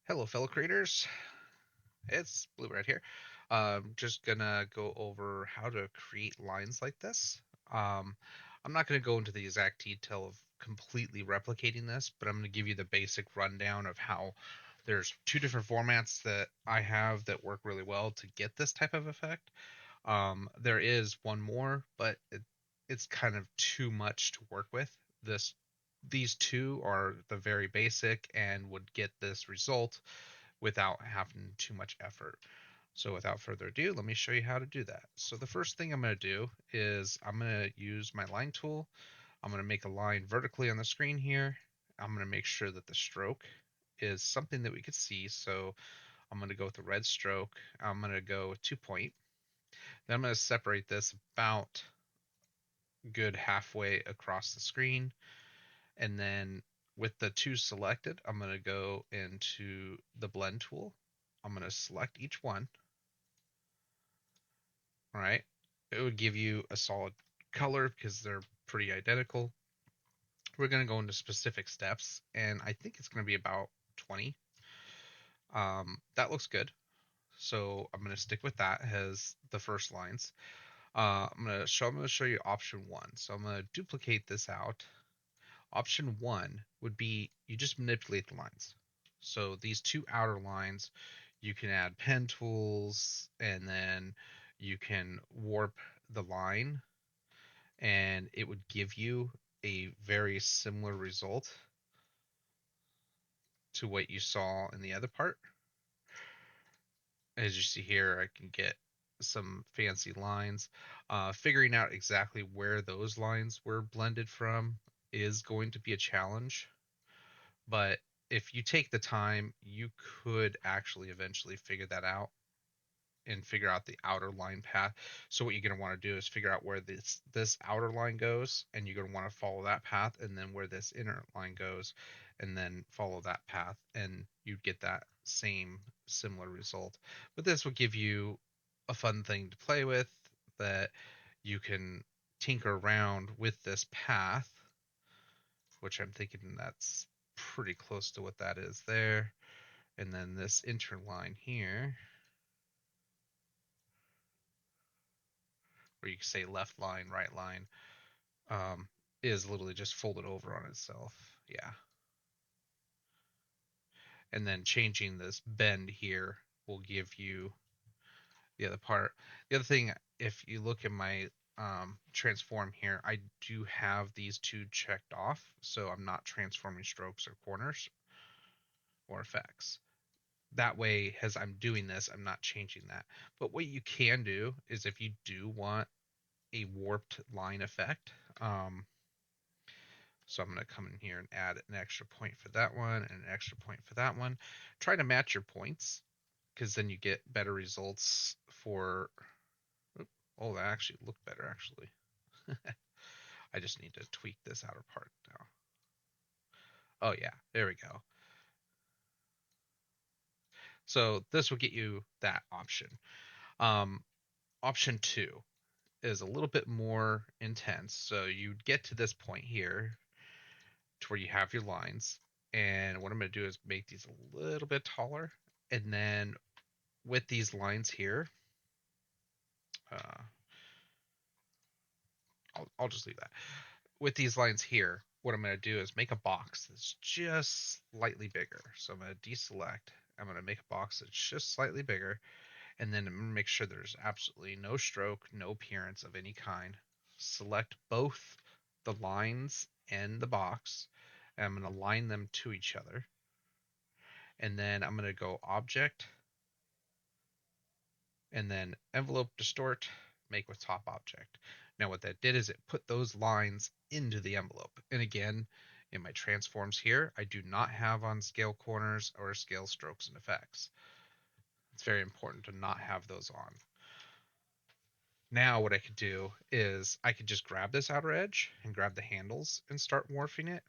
Hello, fellow creators. It's Bluebrad here. Just gonna go over how to create lines like this. Um, I'm not gonna go into the exact detail of completely replicating this, but I'm gonna give you the basic rundown of how there's two different formats that I have that work really well to get this type of effect. There is one more, but it's kind of too much to work with. These two are the very basic and would get this result without having too much effort. So without further ado, let me show you how to do that. So the first thing I'm going to do is I'm going to use my line tool. I'm going to make a line vertically on the screen here. I'm going to make sure that the stroke is something that we could see. So I'm going to go with the red stroke. I'm going to go 2 point. Then I'm going to separate this about good halfway across the screen. And then with the two selected, I'm going to go into the blend tool. I'm going to select each one. All right. It would give you a solid color because they're pretty identical. We're going to go into specific steps, and I think it's going to be about 20. That looks good. So I'm going to stick with that as the first lines. I'm going to show you option one. So I'm going to duplicate this out. Option one would be you just manipulate the lines. So these two outer lines, you can add pen tools and then you can warp the line and it would give you a very similar result to what you saw in the other part. As you see here, I can get some fancy lines. Figuring out exactly where those lines were blended from is going to be a challenge, but if you take the time, you could actually eventually figure that out and figure out the outer line path. So what you're going to want to do is figure out where this outer line goes, and you're going to want to follow that path, and then where this inner line goes, and then follow that path, and you'd get that same similar result. But this will give you a fun thing to play with that you can tinker around with this path, which I'm thinking that's pretty close to what that is there. And then this interline here, where you can say left line, right line, um, is literally just folded over on itself. Yeah. And then changing this bend here will give you the other part. The other thing, if you look at my transform here, I do have these two checked off, so I'm not transforming strokes or corners or effects. That way, as I'm doing this, I'm not changing that. But what you can do is if you do want a warped line effect, so I'm going to come in here and add an extra point for that one and an extra point for that one. Try to match your points because then you get better results for. Oh, that actually looked better, actually. I just need to tweak this outer part now. Oh, yeah, there we go. So this will get you that option. Um, Option two is a little bit more intense. So you get to this point here to where you have your lines. And what I'm going to do is make these a little bit taller. And then with these lines here, uh, I'll just leave that. With these lines here, what I'm going to do is make a box that's just slightly bigger. So I'm going to deselect. I'm going to make a box that's just slightly bigger. And then I'm going to make sure there's absolutely no stroke, no appearance of any kind. Select both the lines and the box. And I'm going to line them to each other. And then I'm going to go Object, and then envelope distort, make with top object. Now what that did is it put those lines into the envelope. And again, in my transforms here, I do not have on scale corners or scale strokes and effects. It's very important to not have those on. Now what I could do is I could just grab this outer edge and grab the handles and start morphing it.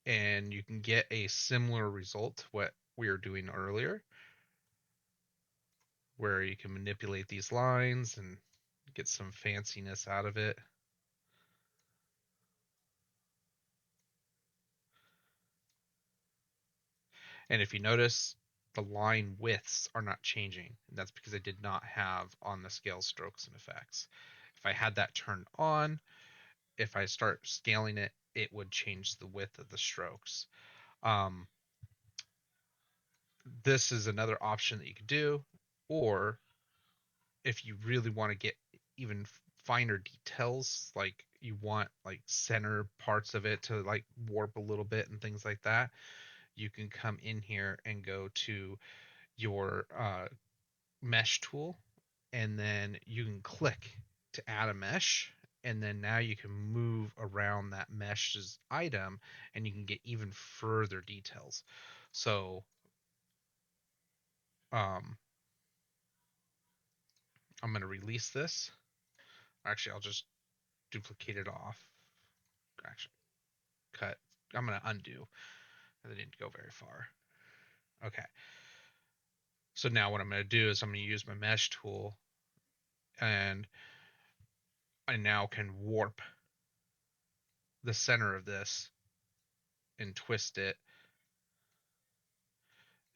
And you can get a similar result to what we were doing earlier, where you can manipulate these lines and get some fanciness out of it. And if you notice, the line widths are not changing. And that's because I did not have on the scale strokes and effects. If I had that turned on, if I start scaling it, it would change the width of the strokes. Um, this is another option that you could do. Or if you really want to get even finer details, like you want like center parts of it to like warp a little bit and things like that, you can come in here and go to your mesh tool, and then you can click to add a mesh, and then now you can move around that mesh's item and you can get even further details. So um, I'm going to release this. Actually, I'll just duplicate it off. Actually, cut. I'm going to undo. I didn't go very far. Okay. So now what I'm going to do is I'm going to use my mesh tool, and I now can warp the center of this and twist it.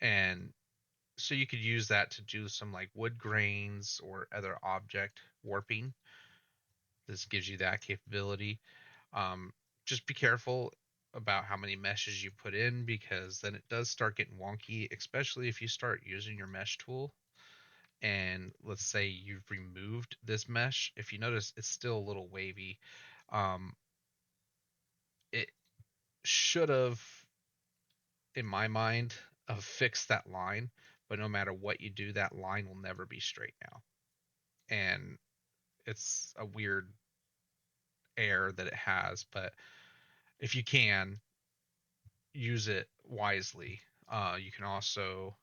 And so you could use that to do some like wood grains or other object warping. This gives you that capability. Um, just be careful about how many meshes you put in, because then it does start getting wonky, especially if you start using your mesh tool. And let's say you've removed this mesh. If you notice, it's still a little wavy. Um, it should have, in my mind, fixed that line, but no matter what you do, that line will never be straight now. And it's a weird air that it has, but if you can use it wisely, you can also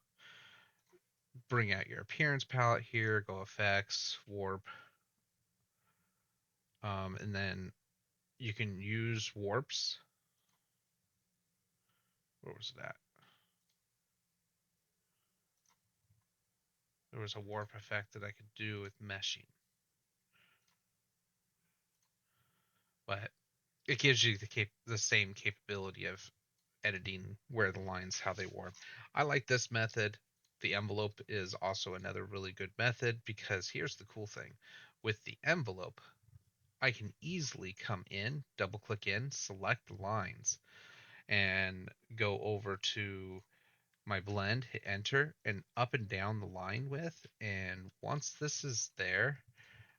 bring out your appearance palette here, go effects, warp, and then you can use warps. Where was that? There was a warp effect that I could do with meshing, but it gives you the same capability of editing where the lines, how they warp. I like this method. The envelope is also another really good method, because here's the cool thing. With the envelope, I can easily come in, double click in, select the lines, and go over to my blend, hit enter, and up and down the line width. And once this is there,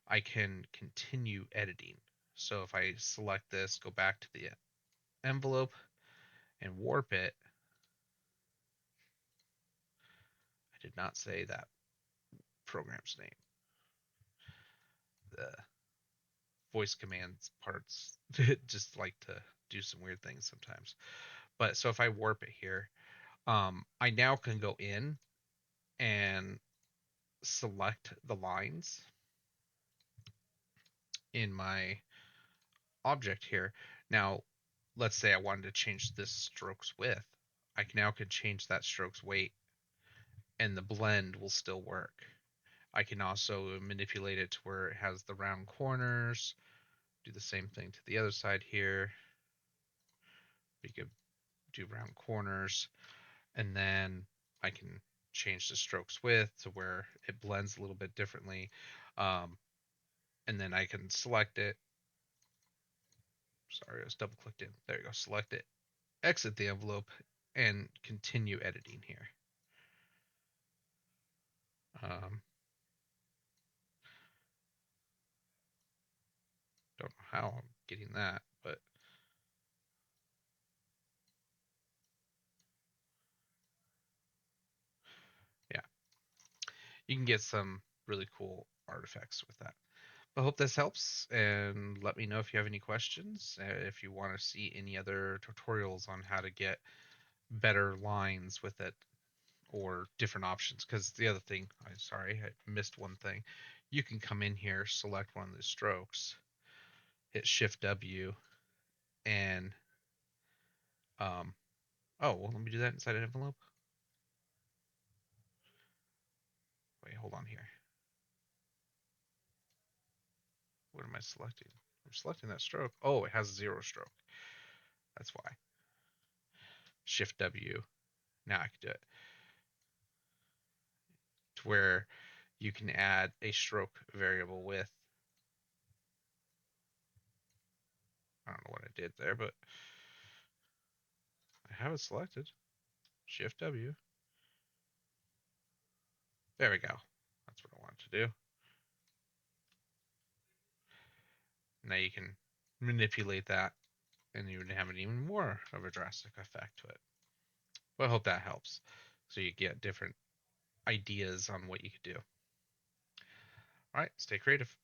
I can continue editing. So if I select this, go back to the envelope and warp it, I did not say that program's name. The voice commands parts just like to do some weird things sometimes. But so if I warp it here, I now can go in and select the lines in my object here. Now, let's say I wanted to change this stroke's width. I now can change that stroke's weight, and the blend will still work. I can also manipulate it to where it has the round corners. Do the same thing to the other side here. We could do round corners, and then I can change the stroke's width to where it blends a little bit differently. Um, and then I can select it. Sorry, I was double clicked in. There you go. Select it, exit the envelope, and continue editing here. Um, don't know how I'm getting that, but yeah, you can get some really cool artifacts with that. I hope this helps, and let me know if you have any questions. If you want to see any other tutorials on how to get better lines with it, or different options. Because the other thing, I'm sorry, I missed one thing. You can come in here, select one of the strokes, hit Shift W, and oh, well, let me do that inside an envelope. Wait, hold on here. What am I selecting? I'm selecting that stroke. Oh, it has 0 stroke. That's why. Shift W. Now I can do it to where you can add a stroke variable with, I don't know what I did there, but I have it selected. Shift W. There we go. That's what I wanted to do. Now you can manipulate that and you would have an even more of a drastic effect to it. But I hope that helps. So you get different ideas on what you could do. All right, stay creative.